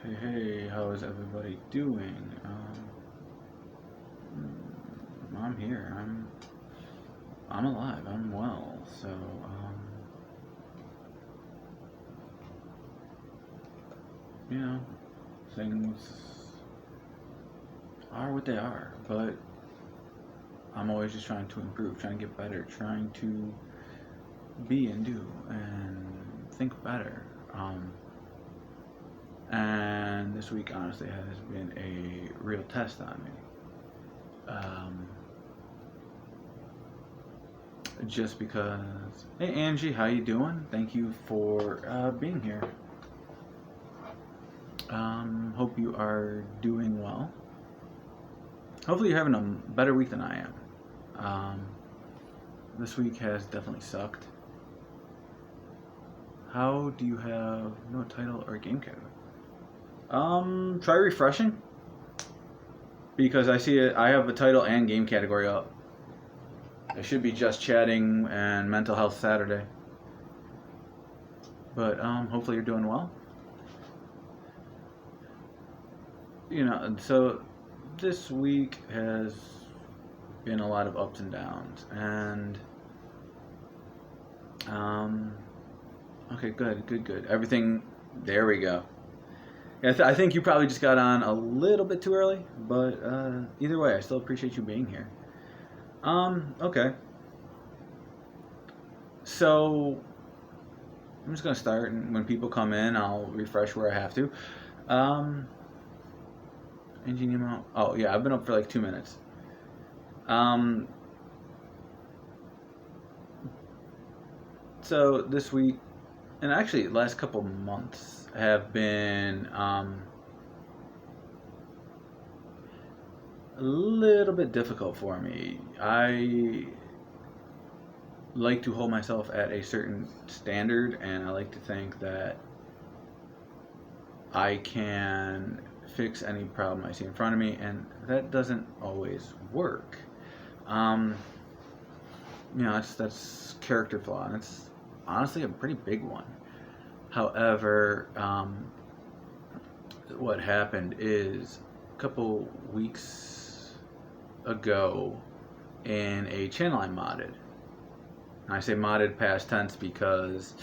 Hey, how is everybody doing? I'm here. I'm alive. I'm well. So, you know, things are what they are. But I'm always just trying to improve, trying to get better, trying to be and do and think better. And this week, honestly, has been a real test on me. Um, just because. Hey, Angie, how you doing? Thank you for being here. Hope you are doing well. Hopefully, you're having a better week than I am. This week has definitely sucked. How do you have no title or game category? Try refreshing because I see it. I have a title and game category up. It should be just chatting and mental health Saturday. But hopefully you're doing well. So this week has been a lot of ups and downs, and okay, good. Everything. There we go. I think you probably just got on a little bit too early, but either way, I still appreciate you being here. Okay. So I'm just gonna start, and when people come in, I'll refresh where I have to. Engineer. Oh yeah, I've been up for like 2 minutes. So this week, and actually last couple months, have been a little bit difficult for me. I like to hold myself at a certain standard, and I like to think that I can fix any problem I see in front of me, and that doesn't always work. That's character flaw, and it's honestly a pretty big one. However, what happened is a couple weeks ago in a channel I modded. And I say modded past tense because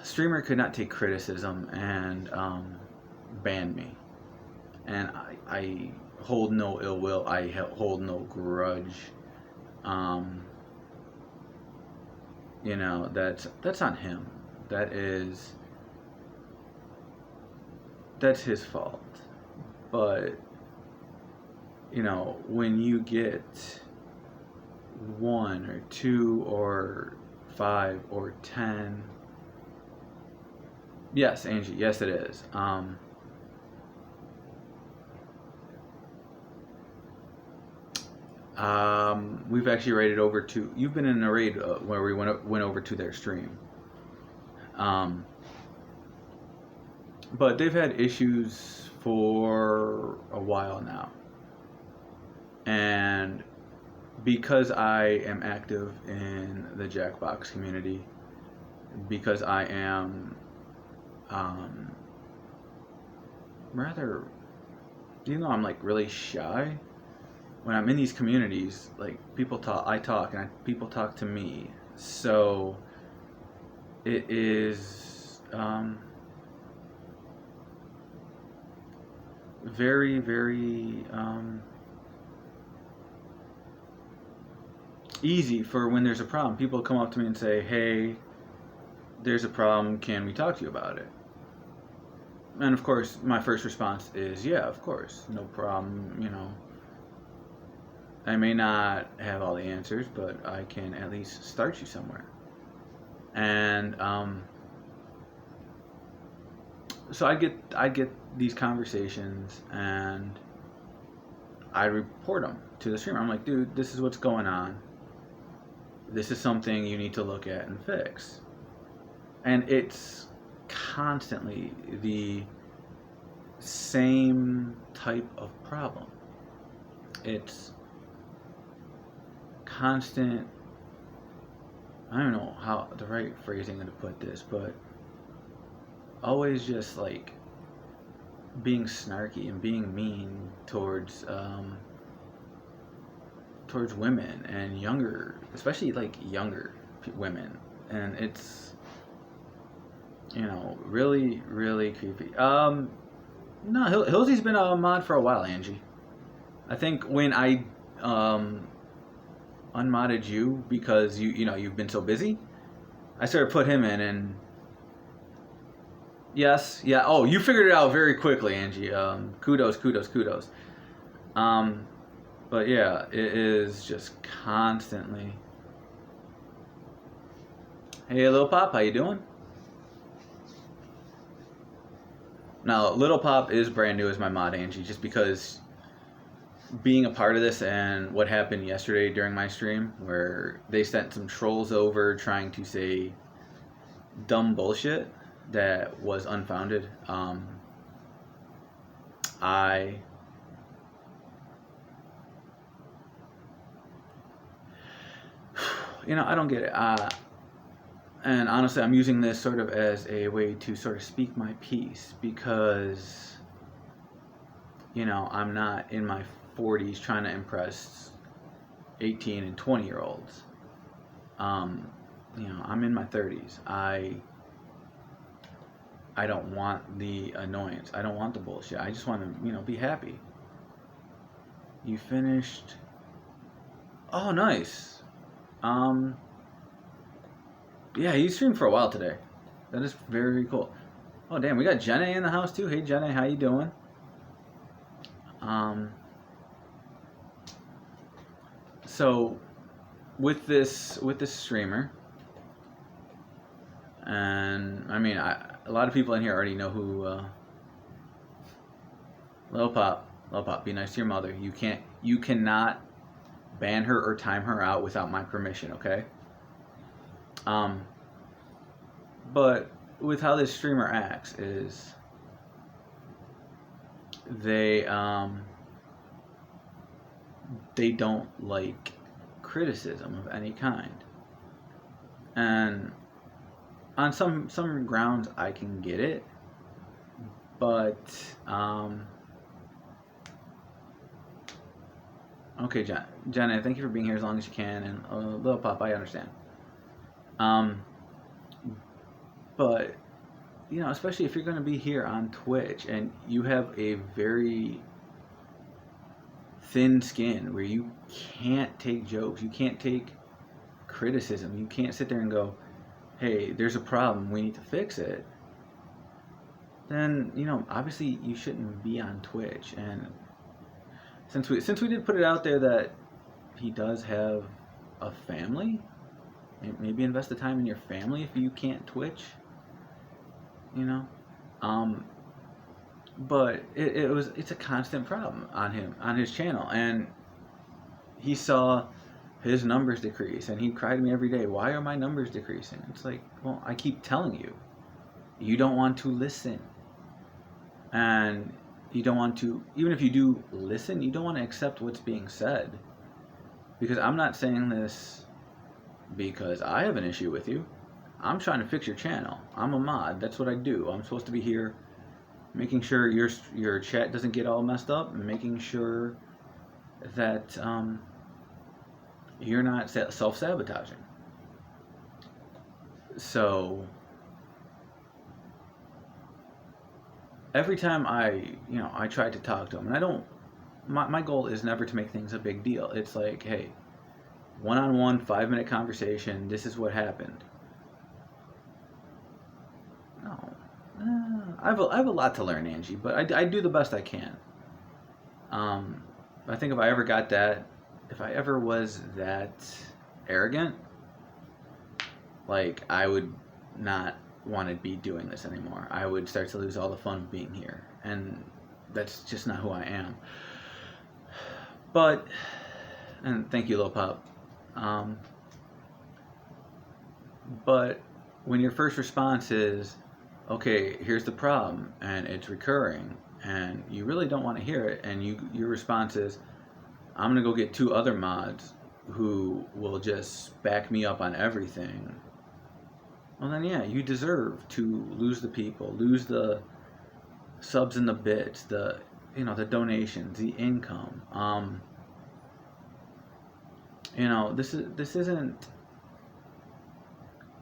streamer could not take criticism and banned me. And I hold no ill will. I hold no grudge. That's on him. That's his fault. But when you get 1 or 2 or 5 or 10, yes, Angie, yes it is. We've actually raided over to. You've been in a raid where we went over to their stream. But they've had issues for a while now, and because I am active in the Jackbox community, because I am rather, I'm like really shy. When I'm in these communities, like people talk, I talk, and people talk to me. So it is very, very easy for when there's a problem. People come up to me and say, "Hey, there's a problem. Can we talk to you about it?" And of course, my first response is, "Yeah, of course, no problem." I may not have all the answers, but I can at least start you somewhere. And so I get these conversations, and I report them to the streamer. I'm like, dude, this is what's going on. This is something you need to look at and fix. And it's constantly the same type of problem. It's constant. I don't know how the right phrasing to put this, but always just like being snarky and being mean towards women and younger, especially like younger women, and it's, you know, really really creepy. No, Hilsy's been a mod for a while, Angie. I think when I unmodded you because you know you've been so busy, I started put him in, and yes, yeah. Oh, you figured it out very quickly, Angie. Kudos, kudos, kudos. But yeah, it is just constantly. Hey, Lil Pop, how you doing? Now, Little Pop is brand new as my mod, Angie, just because being a part of this and what happened yesterday during my stream, where they sent some trolls over trying to say dumb bullshit that was unfounded. I I don't get it. And honestly, I'm using this sort of as a way to sort of speak my piece, because I'm not in my 40s trying to impress 18 and 20-year-olds. I'm in my 30s. I don't want the annoyance. I don't want the bullshit. I just want to, be happy. You finished? Oh, nice. Yeah, he streamed for a while today. That is very cool. Oh, damn, we got Jenna in the house too. Hey, Jenna, how you doing? So with this streamer, and I mean, a lot of people in here already know who. Lil Pop, be nice to your mother. You cannot ban her or time her out without my permission. Okay. But with how this streamer acts is they don't like criticism of any kind, and on some grounds I can get it, but okay, Jenna, thank you for being here as long as you can, and Lil Pop, I understand. But especially if you're going to be here on Twitch and you have a very thin skin where you can't take jokes, you can't take criticism, you can't sit there and go, hey, there's a problem, we need to fix it, then obviously you shouldn't be on Twitch. And since we did put it out there that he does have a family, maybe invest the time in your family if you can't Twitch, but it's a constant problem on his channel, and he saw his numbers decrease, and he cried to me every day, why are my numbers decreasing? It's like, well, I keep telling you, you don't want to listen, and you don't want to, even if you do listen, you don't want to accept what's being said, because I'm not saying this because I have an issue with you. I'm trying to fix your channel. I'm a mod. That's what I do. I'm supposed to be here making sure your chat doesn't get all messed up, and making sure that you're not self-sabotaging. So every time I try to talk to him, and my goal is never to make things a big deal. It's like, hey, one-on-one 5-minute conversation, this is what happened. No, I have a lot to learn, Angie, but I do the best I can. I think if I ever was that arrogant, like, I would not want to be doing this anymore. I would start to lose all the fun of being here, and that's just not who I am. But, and thank you, Lil Pop. But when your first response is, okay, here's the problem, and it's recurring, and you really don't want to hear it, and your response is, I'm going to go get 2 other mods who will just back me up on everything, well then yeah, you deserve to lose the people, lose the subs and the bits, the the donations, the income. This isn't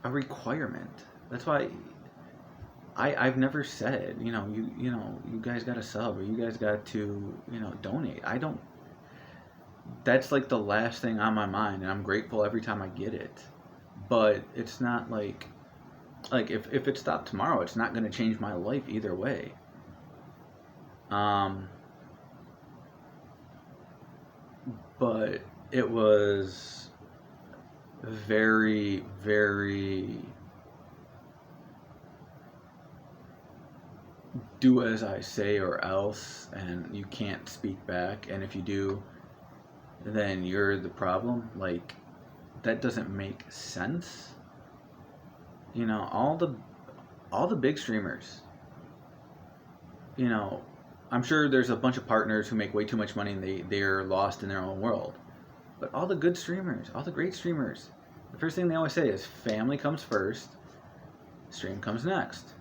a requirement. That's why I've never said, you guys got to sub, or you guys got to, donate. I don't. That's like the last thing on my mind, and I'm grateful every time I get it. But it's not like if it stopped tomorrow, it's not going to change my life either way. Um, but it was very, very do as I say or else, and you can't speak back, and if you do, then you're the problem. Like, that doesn't make sense. All the big streamers, you know, I'm sure there's a bunch of partners who make way too much money and they're lost in their own world. But all the good streamers, all the great streamers, the first thing they always say is family comes first, stream comes next.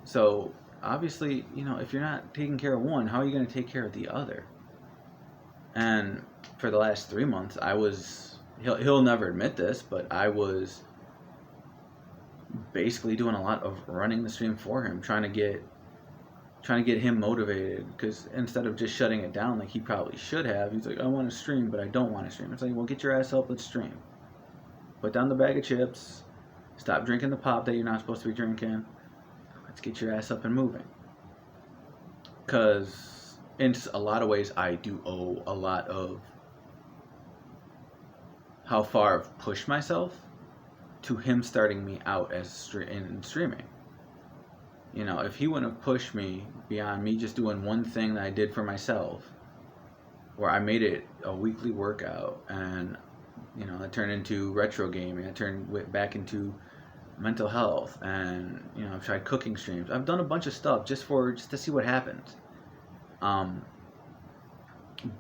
So obviously, if you're not taking care of one, how are you going to take care of the other? And for the last 3 months, he'll never admit this, but I was basically doing a lot of running the stream for him, trying to get him motivated, because instead of just shutting it down like he probably should have, he's like, I want to stream, but I don't want to stream. It's like, well, get your ass up, let's stream. Put down the bag of chips, stop drinking the pop that you're not supposed to be drinking. Let's get your ass up and moving. Because in a lot of ways, I do owe a lot of how far I've pushed myself to him starting me out in streaming. If he wouldn't have pushed me beyond me just doing one thing that I did for myself, where I made it a weekly workout, and that turned into retro gaming, went back into mental health, and I've tried cooking streams. I've done a bunch of stuff just to see what happens.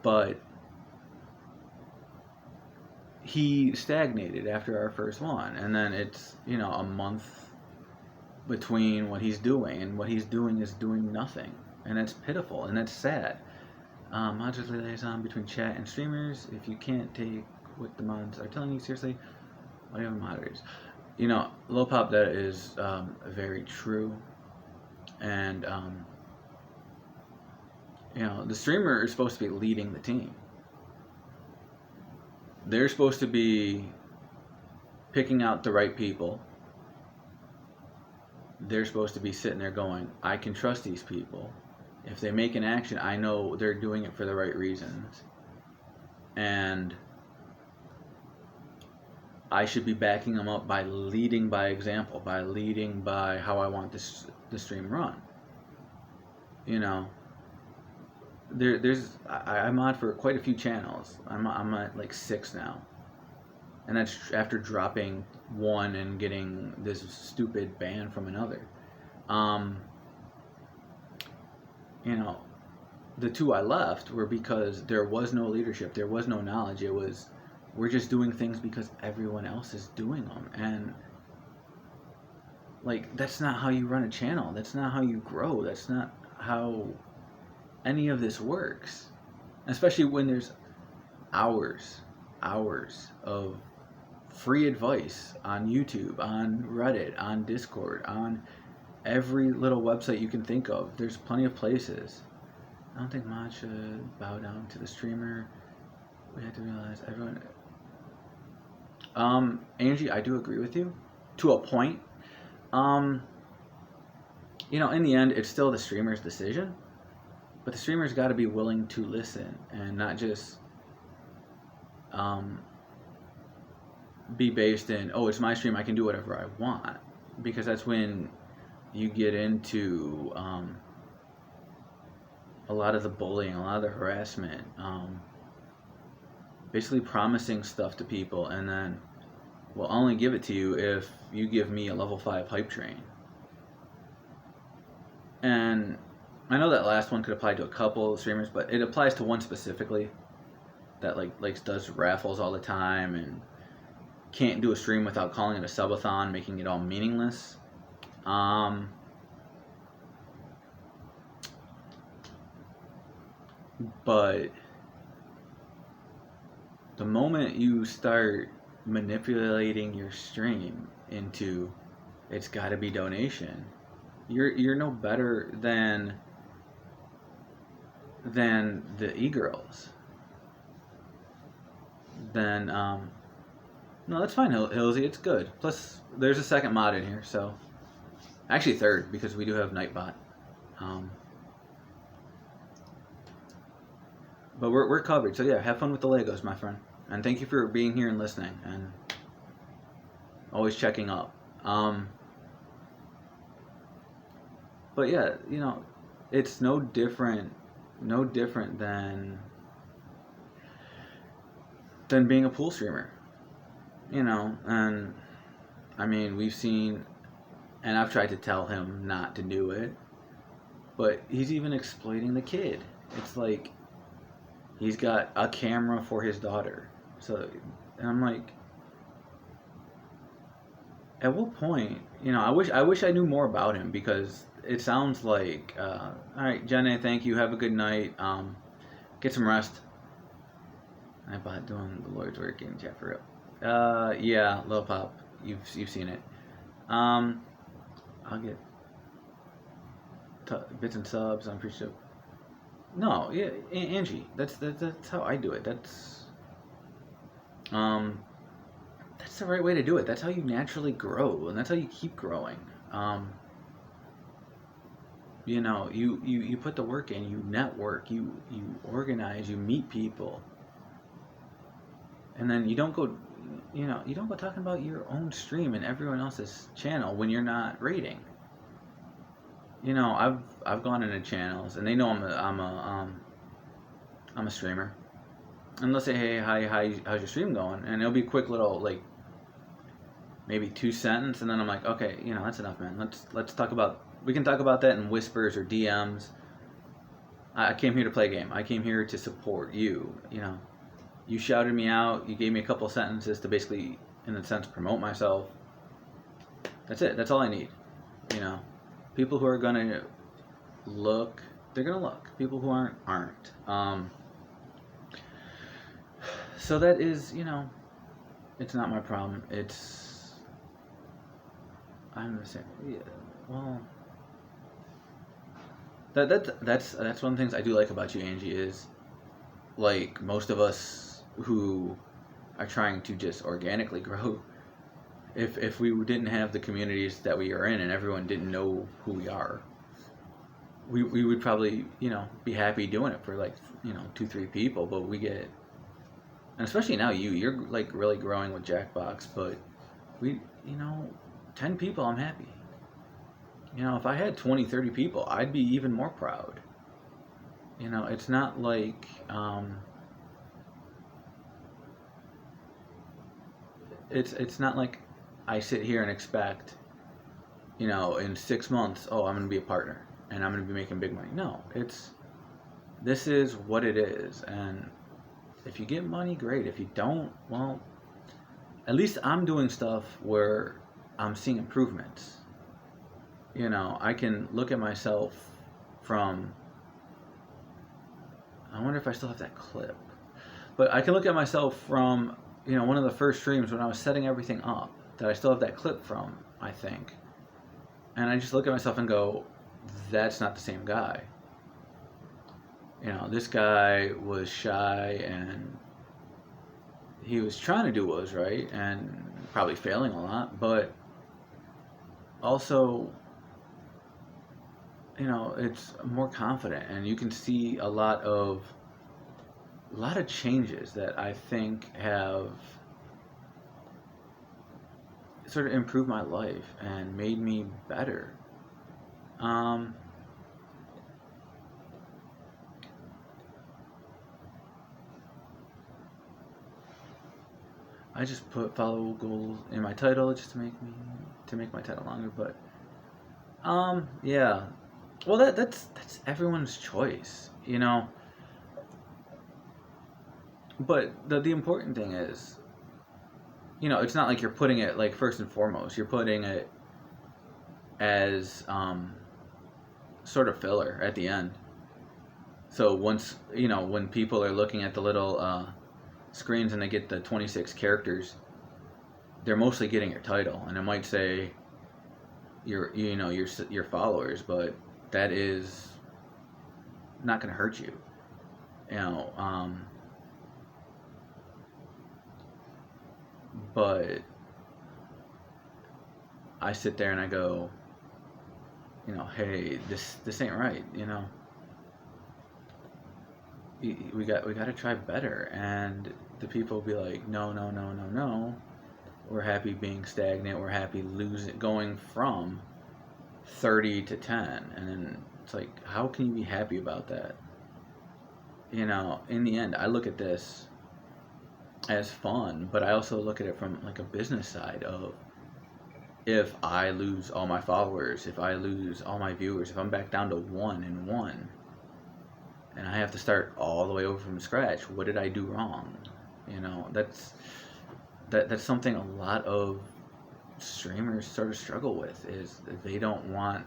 But he stagnated after our first one, and then it's a month between what he's doing, and what he's doing is doing nothing, and that's pitiful and that's sad. Mods liaison between chat and streamers. If you can't take what the mods are telling you seriously, why do you have moderators? Low pop, that is very true, and the streamer is supposed to be leading the team. They're supposed to be picking out the right people. They're supposed to be sitting there going, I can trust these people. If they make an action, I know they're doing it for the right reasons. And I should be backing them up by leading by example, by leading by how I want the stream run. I mod for quite a few channels. I'm at like 6 now, and that's after dropping one and getting this stupid ban from another. The 2 I left were because there was no leadership, there was no knowledge. It was, we're just doing things because everyone else is doing them, and like, that's not how you run a channel. That's not how you grow. That's not how any of this works, especially when there's hours of free advice on YouTube, on Reddit, on Discord, on every little website you can think of. There's plenty of places. I don't think mods should bow down to the streamer. We have to realize everyone. Angie, I do agree with you to a point. In the end, it's still the streamer's decision. But the streamer's got to be willing to listen and not just be based in, oh, it's my stream, I can do whatever I want. Because that's when you get into a lot of the bullying, a lot of the harassment, basically promising stuff to people, and then, well, I'll only give it to you if you give me a level 5 hype train. And I know that last one could apply to a couple of streamers, but it applies to one specifically that like does raffles all the time, and can't do a stream without calling it a subathon, making it all meaningless. But the moment you start manipulating your stream into it's got to be donation, you're no better than the e-girls. Then no, that's fine, Hillsy. It's good. Plus, there's a second mod in here, so actually third because we do have Nightbot. But we're covered. So yeah, have fun with the Legos, my friend. And thank you for being here and listening and always checking up. But yeah, it's no different than being a pool streamer. And I mean, we've seen, and I've tried to tell him not to do it, but he's even exploiting the kid. It's like he's got a camera for his daughter. So, and I'm like, at what point, I wish I knew more about him, because it sounds like, all right, Jenna, thank you, have a good night, get some rest. I bought doing the Lord's work in chat for real. Yeah, Lil Pop, you've seen it. I'll get bits and subs, I'm pretty sure. No, yeah, Angie, that's how I do it. That's the right way to do it. That's how you naturally grow, and that's how you keep growing. You put the work in, you network, you organize, you meet people, and then you don't go talking about your own stream and everyone else's channel when you're not rating. I've gone into channels and they know I'm a streamer, and they'll say, hey, how's your stream going? And it'll be a quick little, like, maybe 2 sentences, and then I'm like, okay, that's enough, man. We can talk about that in whispers or DMs. I came here to play a game. I came here to support you. You shouted me out. You gave me a couple sentences to basically, in a sense, promote myself. That's it. That's all I need. People who are gonna look, they're gonna look. People who aren't. So that is, it's not my problem. I'm gonna say, yeah, well, that's one of the things I do like about you, Angie, is, like, most of us who are trying to just organically grow, if we didn't have the communities that we are in and everyone didn't know who we are, we would probably, be happy doing it for, like, 2-3 people, but we get, and especially now you're like really growing with Jackbox, but 10 people, I'm happy. If I had 20-30 people, I'd be even more proud. It's not like, it's not like I sit here and expect, in 6 months, oh, I'm going to be a partner and I'm going to be making big money. No, this is what it is. And if you get money, great. If you don't, well, at least I'm doing stuff where I'm seeing improvements. I can look at myself from, I wonder if I still have that clip, but I can look at myself from, one of the first streams when I was setting everything up, that I still have that clip from, I think. And I just look at myself and go, that's not the same guy. This guy was shy and he was trying to do what was right and probably failing a lot, but also, it's more confident, and you can see a lot of changes that I think have sort of improved my life and made me better. I just put follow goals in my title just to make my title longer, but yeah. Well, that's everyone's choice, But the important thing is, it's not like you're putting it like first and foremost. You're putting it as sort of filler at the end. So once, when people are looking at the little screens and they get the 26 characters, they're mostly getting your title, and it might say your followers, but that is not going to hurt you. But I sit there and I go, hey, this ain't right. We got to try better. And the people will be like, no, no, no, no, no. We're happy being stagnant. We're happy going from 30 to 10. And then it's like, how can you be happy about that? In the end, I look at this as fun, but I also look at it from like a business side of, if I lose all my followers, if I lose all my viewers, if I'm back down to 1 and 1, and I have to start all the way over from scratch, what did I do wrong? That's something a lot of streamers sort of struggle with, is they don't want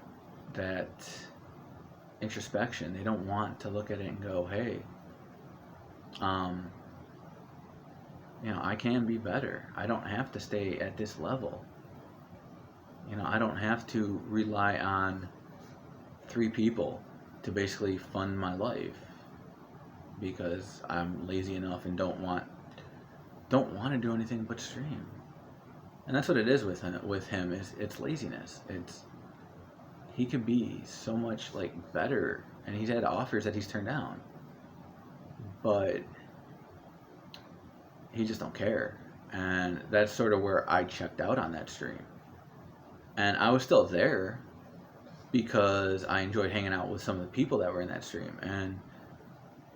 that introspection. They don't want to look at it and go, hey, I can be better. I don't have to stay at this level. I don't have to rely on 3 people to basically fund my life, because I'm lazy enough and don't want to do anything but stream. And that's what it is with him is it's laziness. He could be so much like better, and he's had offers that he's turned down, but he just don't care. And that's sort of where I checked out on that stream. And I was still there because I enjoyed hanging out with some of the people that were in that stream, and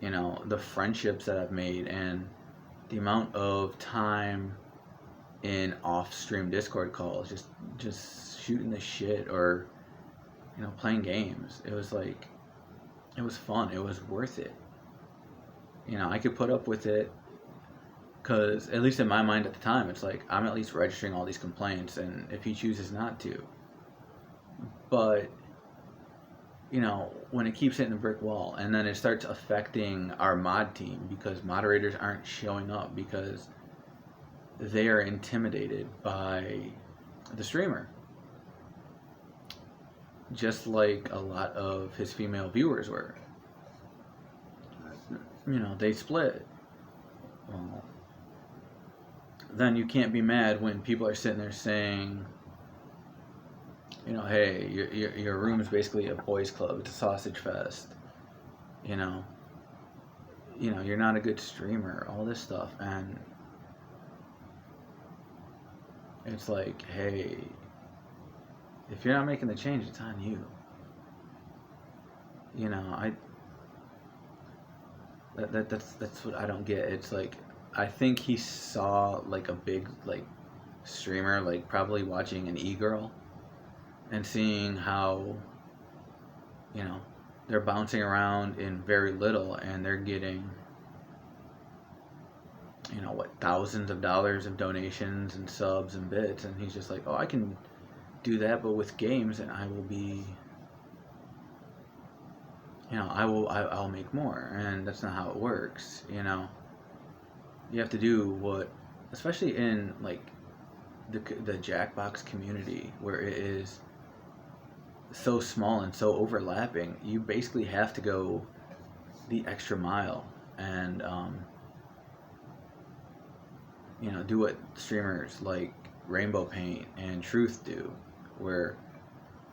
the friendships that I've made, and the amount of time in off-stream Discord calls, just shooting the shit, or playing games. It was fun. It was worth it. I could put up with it because, at least in my mind at the time, it's like, I'm at least registering all these complaints, and if he chooses not to. But, when it keeps hitting a brick wall, and then it starts affecting our mod team because moderators aren't showing up because they are intimidated by the streamer. Just like a lot of his female viewers were. They split. Well, then you can't be mad when people are sitting there saying, hey, your room is basically a boys' club. It's a sausage fest. You're not a good streamer. All this stuff, and it's like, hey, if you're not making the change, it's on you. That's what I don't get. It's like, I think he saw like a big like streamer, like probably watching an e-girl, and seeing how they're bouncing around in very little, and they're getting thousands of dollars of donations and subs and bits, and he's just like, oh, I can do that, but with games, and I will be I'll make more. And that's not how it works. You have to do what, especially in like the Jackbox community, where it is so small and so overlapping, you basically have to go the extra mile, and do what streamers like Rainbow Paint and Truth do,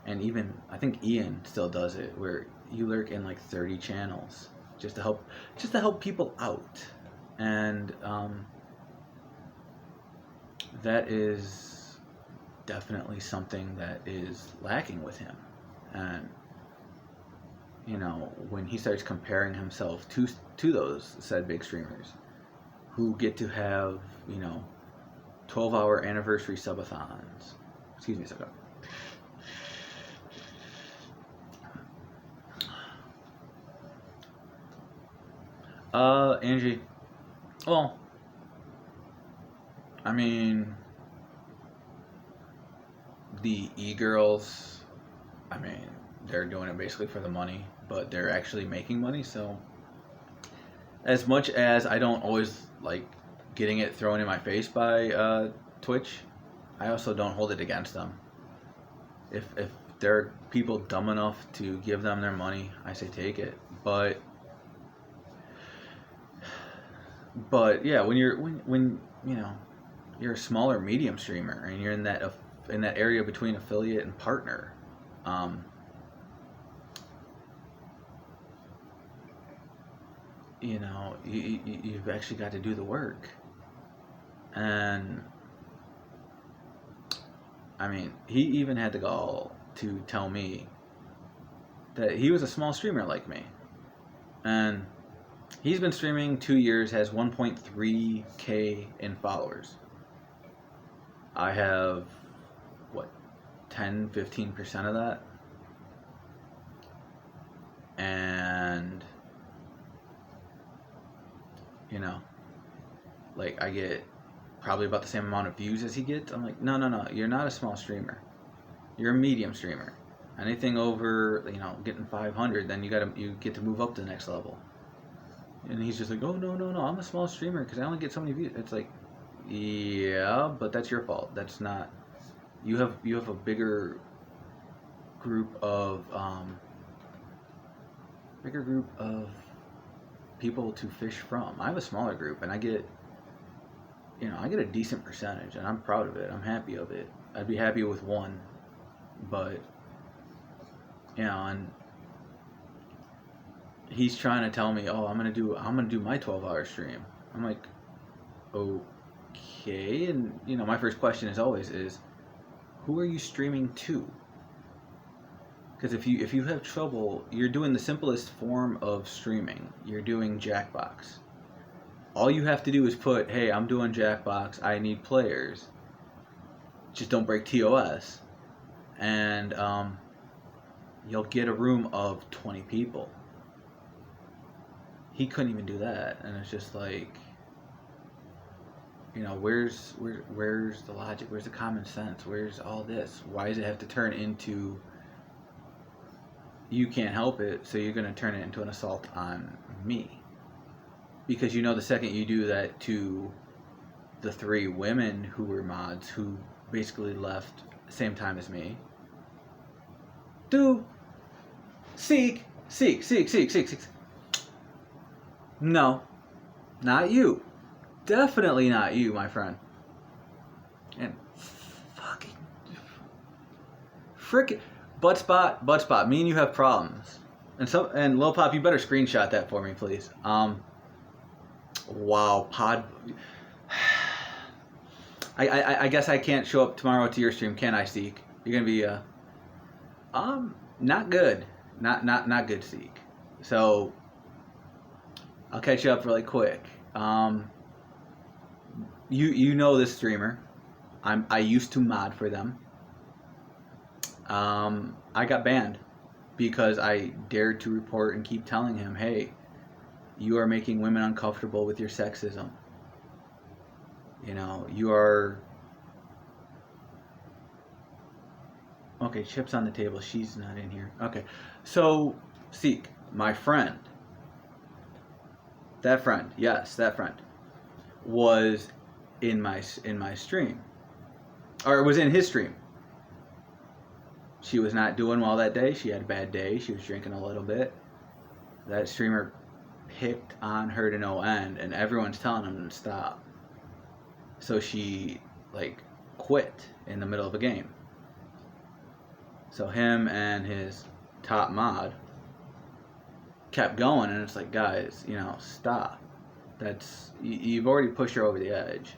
and even I think Ian still does it, where you lurk in like 30 channels just to help people out. And that is definitely something that is lacking with him. And when he starts comparing himself to those said big streamers who get to have 12-hour anniversary subathons. Excuse me a second. Angie, well, I mean, the e-girls, I mean, they're doing it basically for the money, but they're actually making money. So as much as I don't always like getting it thrown in my face by Twitch, I also don't hold it against them. If there are people dumb enough to give them their money, I say take it. But yeah, when you know you're a smaller medium streamer and you're in that area between affiliate and partner, um, you've actually got to do the work. And I mean, he even had the gall to tell me that he was a small streamer like me, and he's been streaming 2 years, has 1.3K in followers. I have, what, 10-15% of that. And, like, I get probably about the same amount of views as he gets. I'm like, no, you're not a small streamer. You're a medium streamer. Anything over, getting 500, then you get to move up to the next level. And he's just like, oh, no, I'm a small streamer because I only get so many views. It's like, yeah, but that's your fault. That's not. You have a bigger group of people to fish from. I have a smaller group, and I get a decent percentage, and I'm proud of it. I'm happy of it. I'd be happy with one, but and he's trying to tell me, oh, I'm gonna do my 12-hour stream. I'm like, okay, and my first question is always who are you streaming to? Because if you have trouble, you're doing the simplest form of streaming. You're doing Jackbox. All you have to do is put, hey, I'm doing Jackbox. I need players. Just don't break TOS, and you'll get a room of 20 people. He couldn't even do that, and it's just like, where's the logic? Where's the common sense? Where's all this? Why does it have to turn into you can't help it, so you're going to turn it into an assault on me? Because the second you do that to the 3 women who were mods who basically left the same time as me, seek. No, not you. Definitely not you, my friend. And frickin' butt spot. Me and you have problems. And Lil Pop, you better screenshot that for me, please. Wow, pod. I guess I can't show up tomorrow to your stream, can I, Seek? You're gonna be not good. Not good, Seek. So I'll catch you up really quick. You know this streamer. I used to mod for them. I got banned because I dared to report and keep telling him, hey, you are making women uncomfortable with your sexism. You are... Okay, Chip's on the table. She's not in here. Okay, so, Seek, my friend, that friend was in my stream, or was in his stream. She was not doing well that day. She had a bad day. She was drinking a little bit. That streamer picked on her to no end, and everyone's telling him to stop. So she quit in the middle of a game. So him and his top mod kept going, and it's like, guys, stop. You've already pushed her over the edge.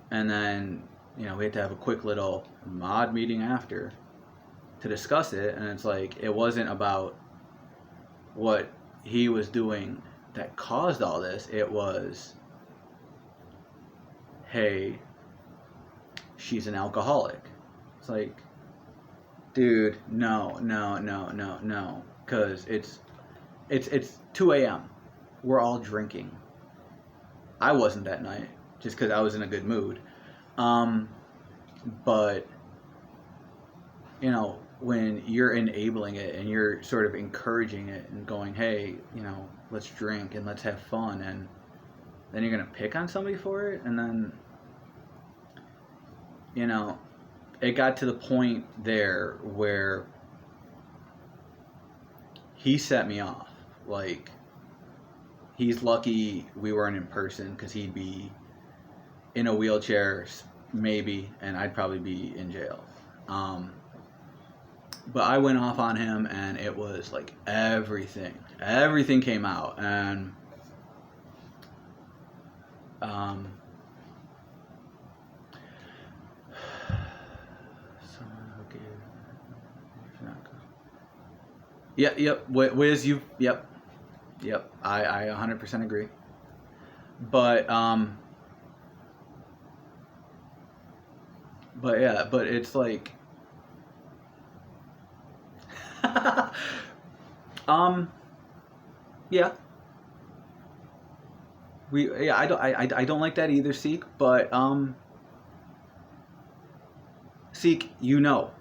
And then, we had to have a quick little mod meeting after to discuss it, and it's like, it wasn't about what he was doing that caused all this. It was, hey, she's an alcoholic. It's like, dude, no, because it's 2 a.m. We're all drinking. I wasn't that night. just because I was in a good mood. But you know, when you're enabling it and you're sort of encouraging it and going, hey, you know, let's drink and let's have fun, and then you're gonna pick on somebody for it, and then, you know, it got to the point there where he set me off. Like, he's lucky we weren't in person, because he'd be in a wheelchair, maybe, and I'd probably be in jail. But I went off on him, and it was like everything came out, and yep, Wiz, yep, I 100% agree. But yeah, but it's like, yeah, I don't like that either, Seek. But Seek, you know,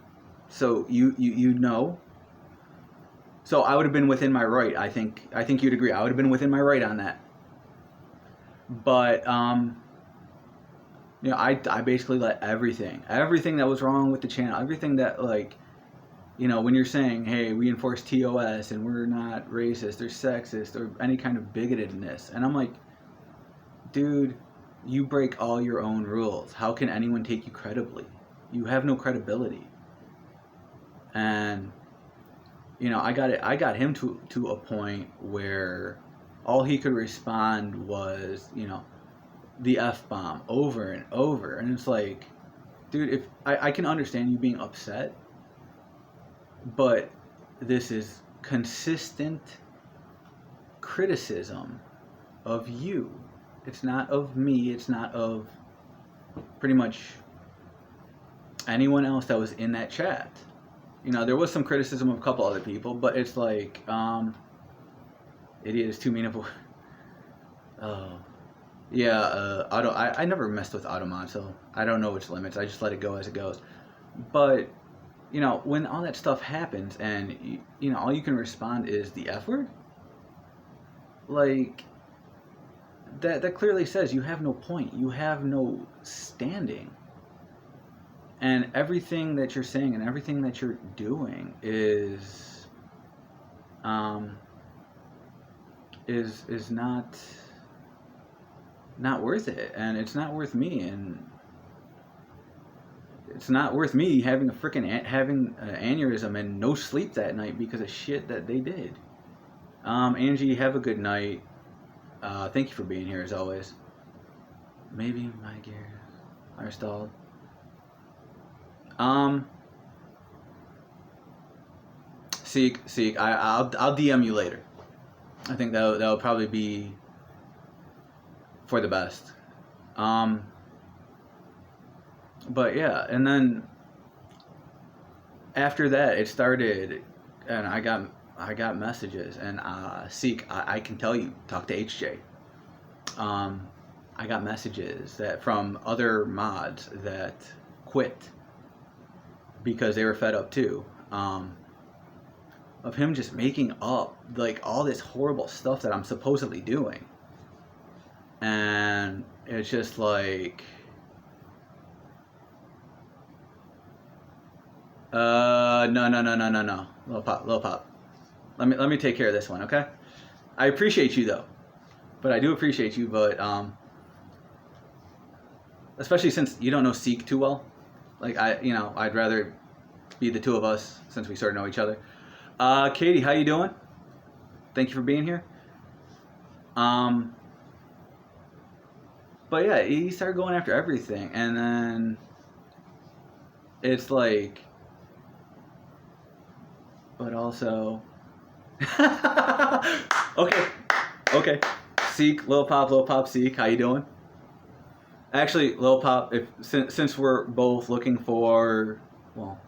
so you know. So I would have been within my right. I think you'd agree. I would have been within my right on that. But you know, I basically let everything that was wrong with the channel, everything that, like, you know, when you're saying, hey, we enforce TOS and we're not racist or sexist or any kind of bigotedness, and I'm like, dude, you break all your own rules. How can anyone take you credibly? You have no credibility. And you know, I got him to a point where all he could respond was, you know, the F-bomb over and over. And it's like, dude, if I can understand you being upset, but this is consistent criticism of you. It's not of me. It's not of pretty much anyone else that was in that chat. You know, there was some criticism of a couple other people, but it's like, idiot is too mean of a... Oh. Yeah, I never messed with Automod, so I don't know its limits. I just let it go as it goes. But, you know, when all that stuff happens and, you know, all you can respond is the F word, like, that clearly says you have no point. You have no standing. And everything that you're saying and everything that you're doing is not worth it, and it's not worth me, and it's not worth me having having an aneurysm and no sleep that night because of shit that they did. Angie, have a good night. Thank you for being here as always. Maybe my gears are stalled. Seek, I'll DM you later. I think that'll probably be for the best. But yeah, and then after that it started, and I got messages, and Seek, I can tell you, talk to HJ. I got messages that from other mods that quit because they were fed up too, of him just making up like all this horrible stuff that I'm supposedly doing. And it's just like, no, little pop. Let me take care of this one, okay? I appreciate you though, but I do appreciate you, but especially since you don't know Seek too well. Like, I'd rather be the two of us since we sort of know each other. Katie, how you doing? Thank you for being here. But yeah, he started going after everything, and then it's like, but also, okay. Seek, Lil Pop, Seek, how you doing? Actually, Lil Pop, since we're both looking for, well,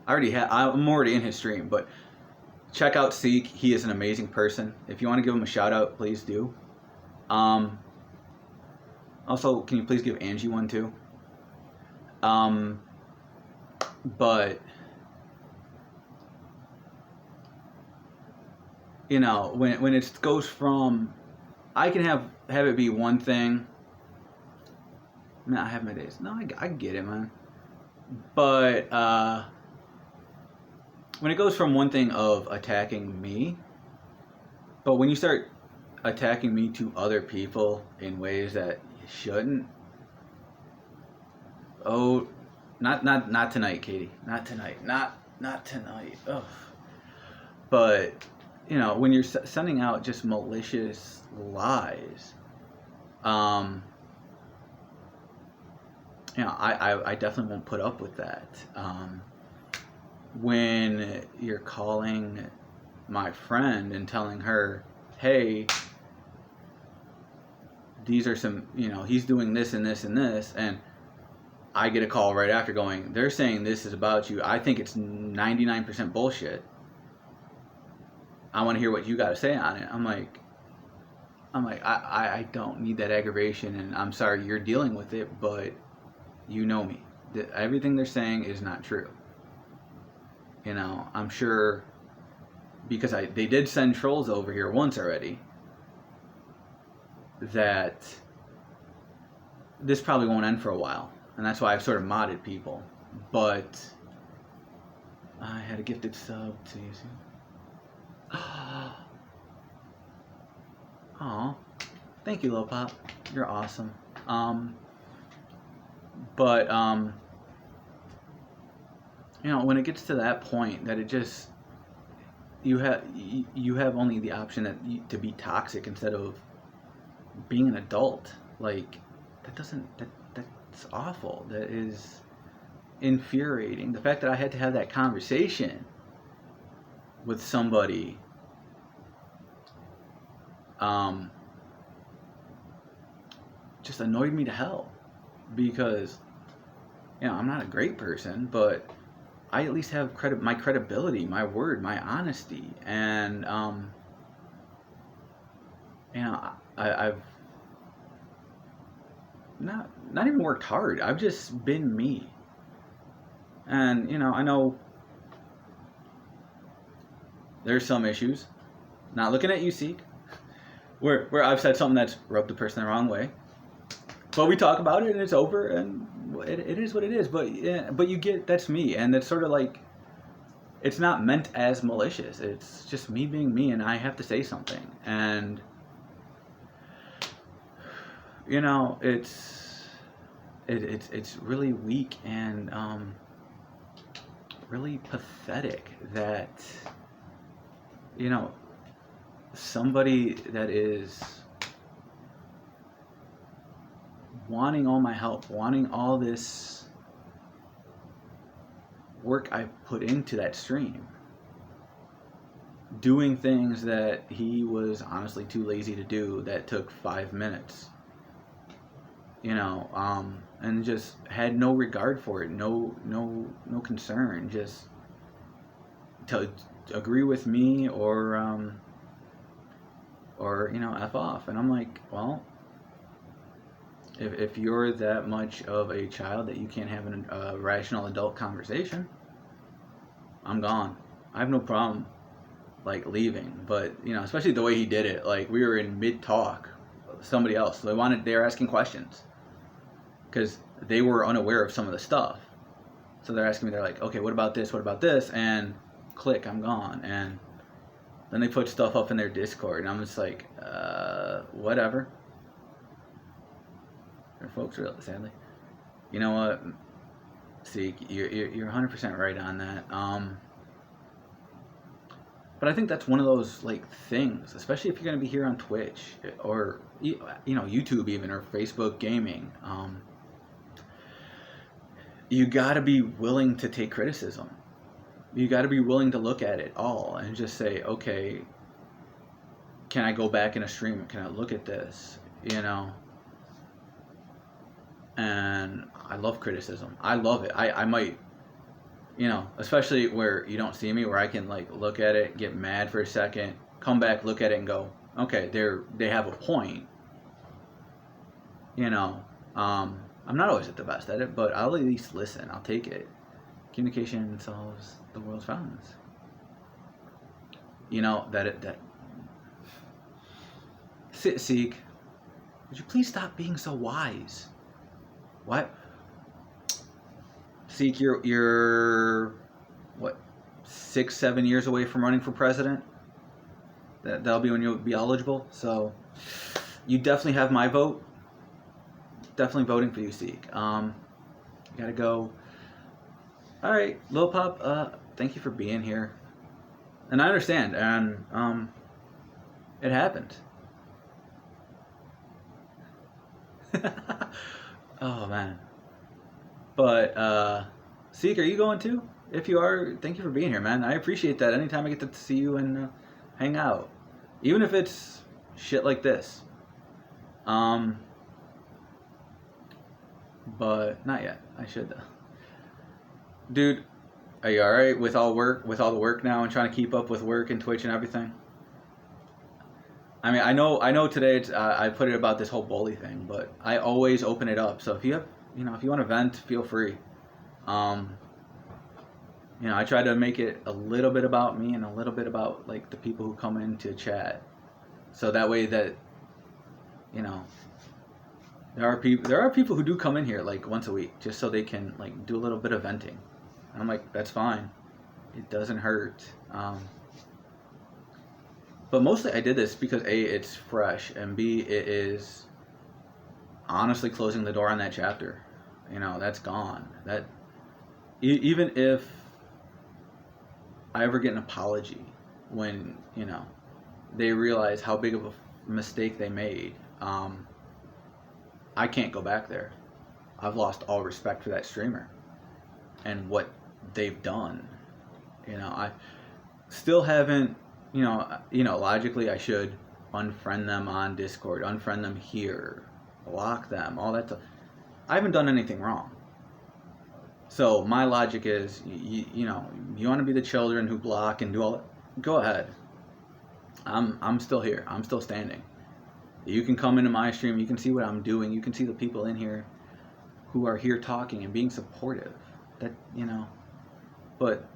I'm already in his stream, but check out Seek. He is an amazing person. If you want to give him a shout out, please do. Also, can you please give Angie one too? But you know, when it goes from, I can have it be one thing. Man, I have my days. No, I get it, man. But when it goes from one thing of attacking me, but when you start attacking me to other people in ways that you shouldn't, oh, not tonight, Katie. Not tonight. Not tonight. Ugh. But you know, when you're sending out just malicious lies, you know, I definitely won't put up with that. When you're calling my friend and telling her, hey, these are some, you know, he's doing this and this and this, and I get a call right after going, they're saying this is about you. I think it's 99% bullshit. I want to hear what you got to say on it. I'm like, I don't need that aggravation, and I'm sorry you're dealing with it, but you know me. Everything they're saying is not true. You know, I'm sure, because they did send trolls over here once already, that this probably won't end for a while. And that's why I've sort of modded people. But I had a gifted sub to you. Oh, thank you, Lopop. You're awesome. But you know, when it gets to that point that it just, you have only the option to be toxic instead of being an adult. Like, that's awful. That is infuriating. The fact that I had to have that conversation with somebody just annoyed me to hell, because you know, I'm not a great person, but I at least have my credibility, my word, my honesty, and you know, I've not even worked hard. I've just been me, and you know, I know there's some issues. Not looking at you, Seek, where I've said something that's rubbed the person the wrong way, but we talk about it and it's over, and it is what it is. But yeah, but you get, that's me, and it's sort of like, it's not meant as malicious. It's just me being me, and I have to say something, and you know, it's really weak and really pathetic that, you know, somebody that is wanting all my help, wanting all this work I put into that stream, doing things that he was honestly too lazy to do, that took 5 minutes, you know, and just had no regard for it, no concern, just to agree with me or you know, F off. And I'm like, well, if you're that much of a child that you can't have a rational adult conversation, I'm gone. I have no problem like leaving, but you know, especially the way he did it, like we were in mid talk, somebody else, they were asking questions because they were unaware of some of the stuff, so they're asking me, they're like, okay, what about this, and click, I'm gone. And then they put stuff up in their Discord, and I'm just like, whatever. Their folks, really, sadly. You know what? See, you're 100% right on that. But I think that's one of those like things, especially if you're gonna be here on Twitch or you know, YouTube even, or Facebook gaming. You gotta be willing to take criticism. You got to be willing to look at it all and just say, okay, can I go back in a stream? Can I look at this? You know? And I love criticism. I love it. I might, you know, especially where you don't see me, where I can like look at it, get mad for a second, come back, look at it and go, okay, they have a point. you know, I'm not always at the best at it, but I'll at least listen. I'll take it. Communication solves the world's problems. You know that. Seek. Would you please stop being so wise? What? Seek, you're what, 6, 7 years away from running for president. That'll be when you'll be eligible. So you definitely have my vote. Definitely voting for you, Seek. You gotta go. All right, Lil Pop. Thank you for being here. And I understand, and it happened. Oh man. But Seek, are you going too? If you are, thank you for being here, man. I appreciate that. Anytime I get to see you and hang out, even if it's shit like this. But not yet. I should. Dude, are you all right with all the work now, and trying to keep up with work and Twitch and everything? I mean, I know. Today I put it about this whole bully thing, but I always open it up. So if you have, if you want to vent, feel free. I try to make it a little bit about me and a little bit about like the people who come in to chat, so that way that, there are people who do come in here like once a week just so they can like do a little bit of venting. And I'm like, that's fine. It doesn't hurt. But mostly I did this because A, it's fresh, and B, it is honestly closing the door on that chapter. That's gone. That even if I ever get an apology when, they realize how big of a mistake they made, I can't go back there. I've lost all respect for that streamer and what they've done. I still haven't, logically I should unfriend them on Discord, unfriend them here, block them, all that stuff. I haven't done anything wrong. So my logic is, you want to be the children who block and do all that, go ahead. I'm still here. I'm still standing. You can come into my stream. You can see what I'm doing. You can see the people in here who are here talking and being supportive. But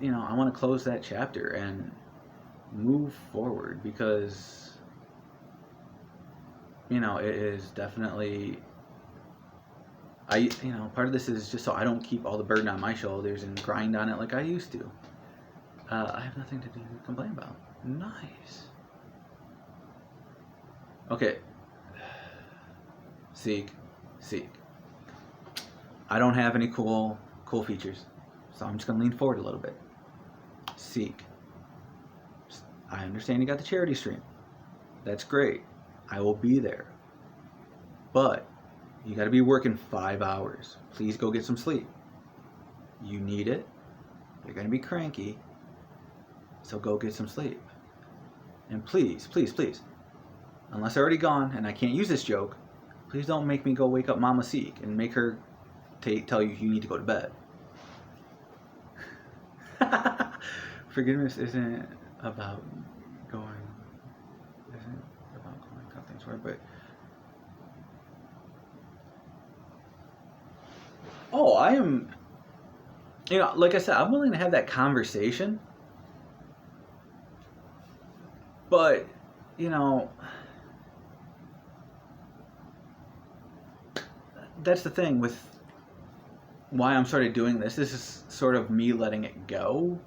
I want to close that chapter and move forward because, it is definitely, part of this is just so I don't keep all the burden on my shoulders and grind on it like I used to. I have nothing to complain about. Nice. Okay. Seek. I don't have any cool features, so I'm just gonna lean forward a little bit. Seek. I understand you got the charity stream. That's great. I will be there. But you got to be working 5 hours. Please go get some sleep. You need it. You're gonna be cranky, so go get some sleep. And please, unless they're already gone and I can't use this joke, please don't make me go wake up Mama Seek and make her tell you need to go to bed. Forgiveness isn't about going how things work, but I am, like I said, I'm willing to have that conversation, but that's the thing with why I'm started doing this. This is sort of me letting it go,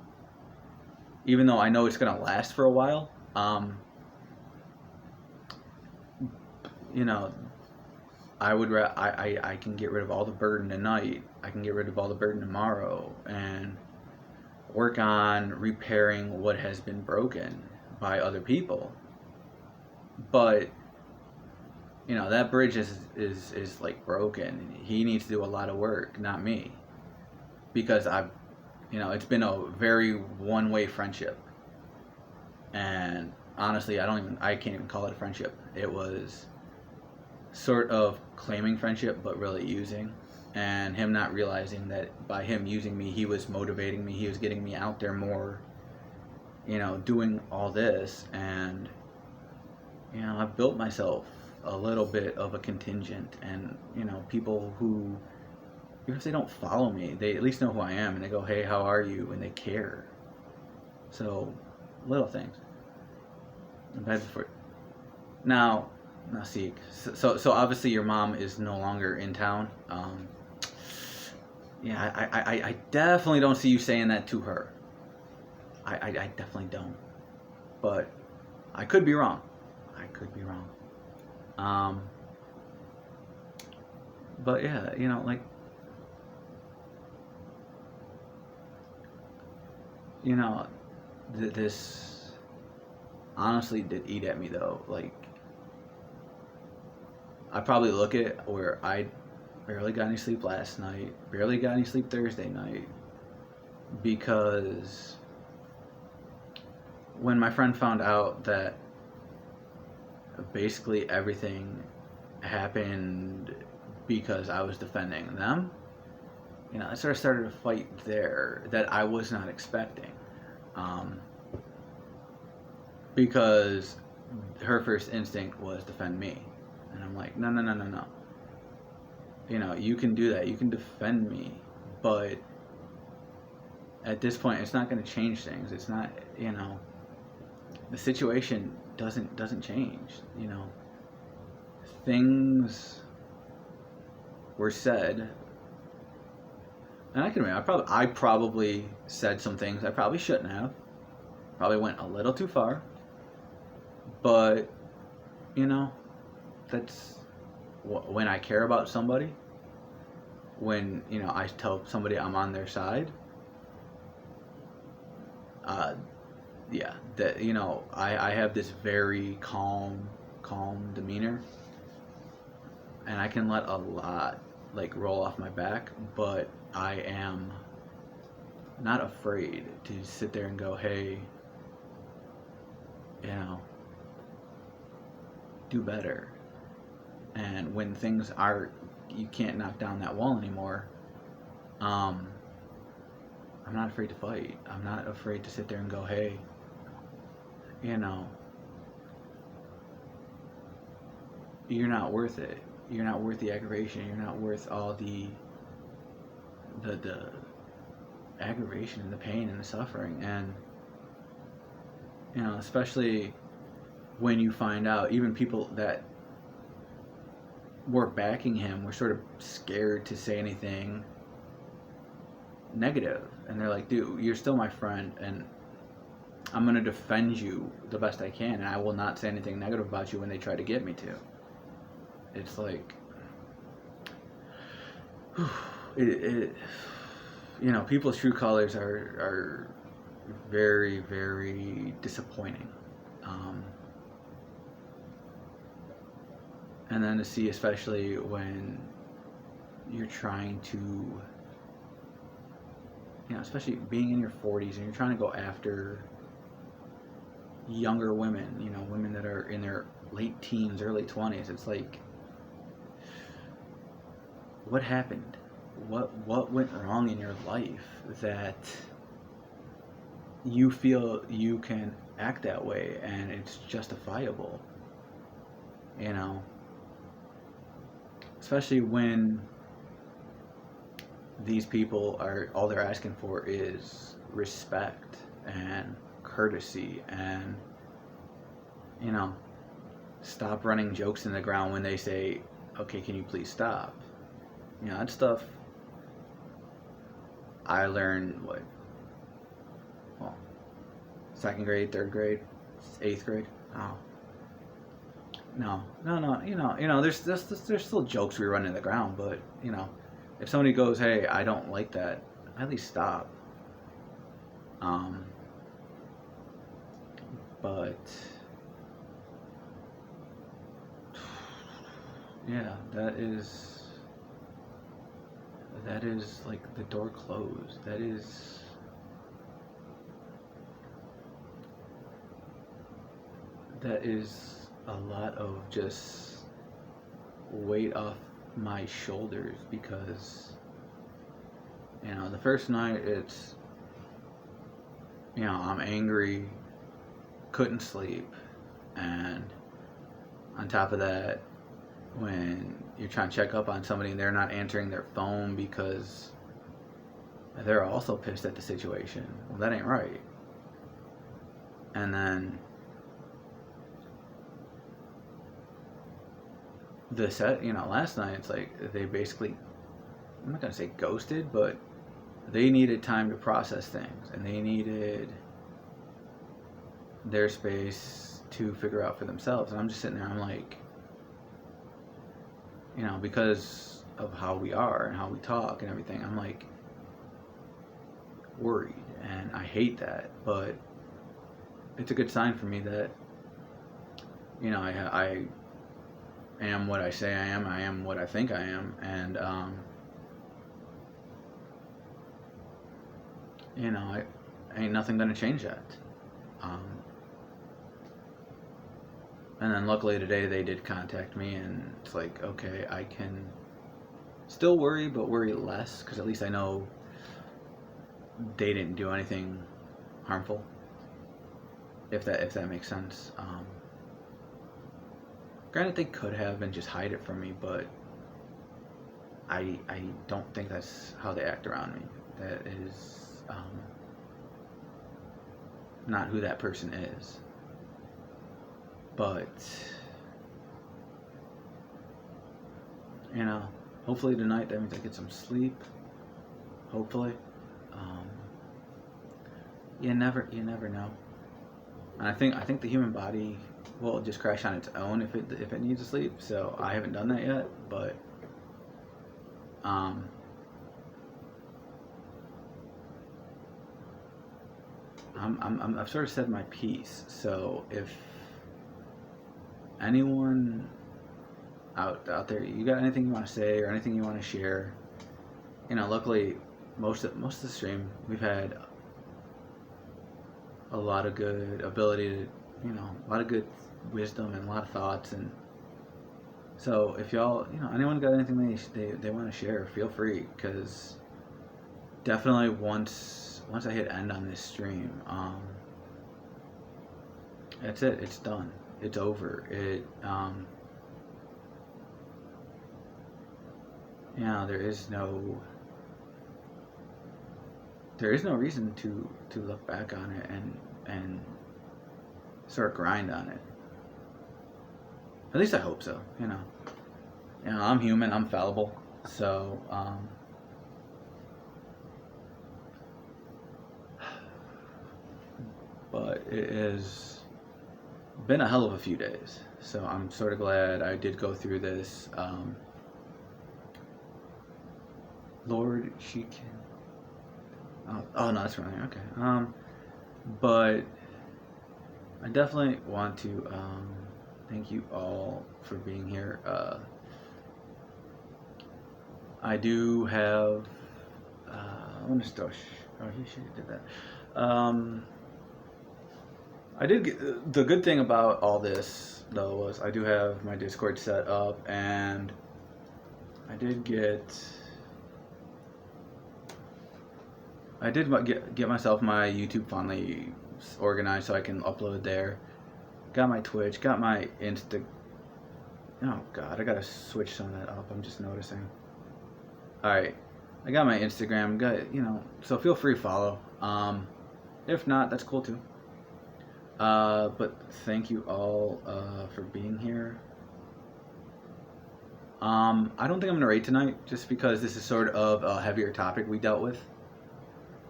even though I know it's gonna last for a while. I can get rid of all the burden tonight. I can get rid of all the burden tomorrow and work on repairing what has been broken by other people. But that bridge is like broken. He needs to do a lot of work, not me, because it's been a very one-way friendship, and honestly, I can't even call it a friendship. It was sort of claiming friendship, but really using, and him not realizing that by him using me, he was motivating me. He was getting me out there more, doing all this, and I've built myself a little bit of a contingent, and people who, even if they don't follow me, they at least know who I am, and they go, hey, how are you, and they care. So little things. Now, see, so obviously your mom is no longer in town. Yeah, I definitely don't see you saying that to her. I definitely don't. But I could be wrong. But yeah, like, this honestly did eat at me though. Like, I probably look at where I barely got any sleep last night, barely got any sleep Thursday night, because when my friend found out that basically everything happened because I was defending them, I sort of started a fight there that I was not expecting. Because her first instinct was defend me. And I'm like, no. You can do that. You can defend me. But at this point, it's not going to change things. It's not, the situation doesn't change. Things were said, and I can admit, I probably said some things I probably shouldn't have. Probably went a little too far. But, that's when I care about somebody, when, I tell somebody I'm on their side, yeah, that, I have this very calm demeanor, and I can let a lot, like, roll off my back, but I am not afraid to sit there and go, hey, do better. And when things are, you can't knock down that wall anymore, I'm not afraid to fight. I'm not afraid to sit there and go, hey, you're not worth it. You're not worth the aggravation. You're not worth all the aggravation and the pain and the suffering. And especially when you find out, even people that were backing him were sort of scared to say anything negative, and they're like, dude, you're still my friend, and I'm going to defend you the best I can, and I will not say anything negative about you when they try to get me to. It's like, people's true colors are very, very disappointing. And then to see, especially when you're trying to, especially being in your 40s and you're trying to go after younger women, women that are in their late teens, early 20s. It's like, what happened? What went wrong in your life that you feel you can act that way and it's justifiable? Especially when these people are, all they're asking for is respect and courtesy, and stop running jokes in the ground when they say, okay, can you please stop? That stuff I learned, second grade, third grade, 8th grade. Oh, no. There's still jokes we run in the ground, but if somebody goes, hey, I don't like that, at least stop. But yeah, that is like the door closed. That is a lot of just weight off my shoulders, because the first night it's I'm angry, couldn't sleep, and on top of that when you're trying to check up on somebody and they're not answering their phone because they're also pissed at the situation. Well, that ain't right. And then last night it's like they basically, I'm not gonna say ghosted, but they needed time to process things and they needed their space to figure out for themselves. And I'm just sitting there, I'm like, because of how we are and how we talk and everything, I'm like worried, and I hate that, but it's a good sign for me that I am what I say I am what I think I am, and I ain't nothing gonna change that. And then luckily today they did contact me, and it's like, okay, I can still worry, but worry less, because at least I know they didn't do anything harmful, if that makes sense. Granted, they could have and just hide it from me, but I don't think that's how they act around me. That is not who that person is. But hopefully tonight that means I get some sleep. Hopefully. You never know. And I think the human body will just crash on its own if it needs to sleep. So I haven't done that yet, but I've sort of said my piece. So if anyone out there, you got anything you want to say or anything you want to share, luckily most of the stream we've had a lot of good ability to, a lot of good wisdom and a lot of thoughts. And so if y'all, anyone got anything they want to share, feel free, because definitely once I hit end on this stream, that's it. It's done. It's over. There is no reason to look back on it and sort of grind on it. At least I hope so. I'm human. I'm fallible. So but it has been a hell of a few days. So I'm sort of glad I did go through this. Lord, she can. Oh no, that's wrong. Okay. But I definitely want to thank you all for being here. I do have. I want to start. Oh, he should have did that. I did get, the good thing about all this though was I do have my Discord set up, and I did get myself my YouTube finally organized so I can upload there. Got my Twitch, got my Insta. Oh God, I gotta switch some of that up. I'm just noticing. All right, I got my Instagram. So feel free to follow. If not, that's cool too. But thank you all for being here. I don't think I'm gonna raid tonight, just because this is sort of a heavier topic we dealt with.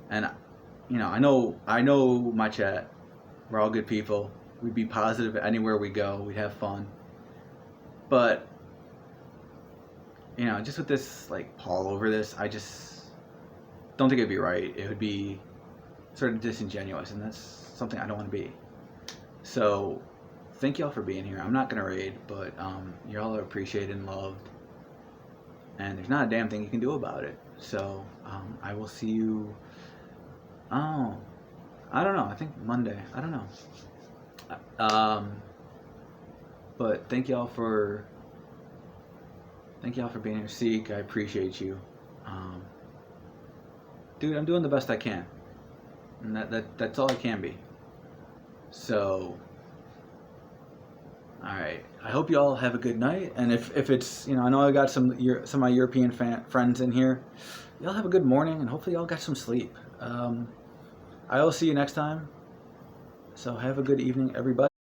And I know my chat. We're all good people. We'd be positive anywhere we go. We'd have fun. But just with this pall over this, I just don't think it'd be right. It would be sort of disingenuous, and that's something I don't want to be. So thank y'all for being here. I'm not gonna raid, but y'all are appreciated and loved, and there's not a damn thing you can do about it. So I will see you. Oh, I don't know. I think Monday. I don't know. But thank y'all for being here. Seek, I appreciate you. Dude, I'm doing the best I can, and that's all I can be. So right. I hope you all have a good night. And if it's, I know I got some of my European friends in here. Y'all have a good morning, and hopefully y'all got some sleep. I'll see you next time. So have a good evening, everybody.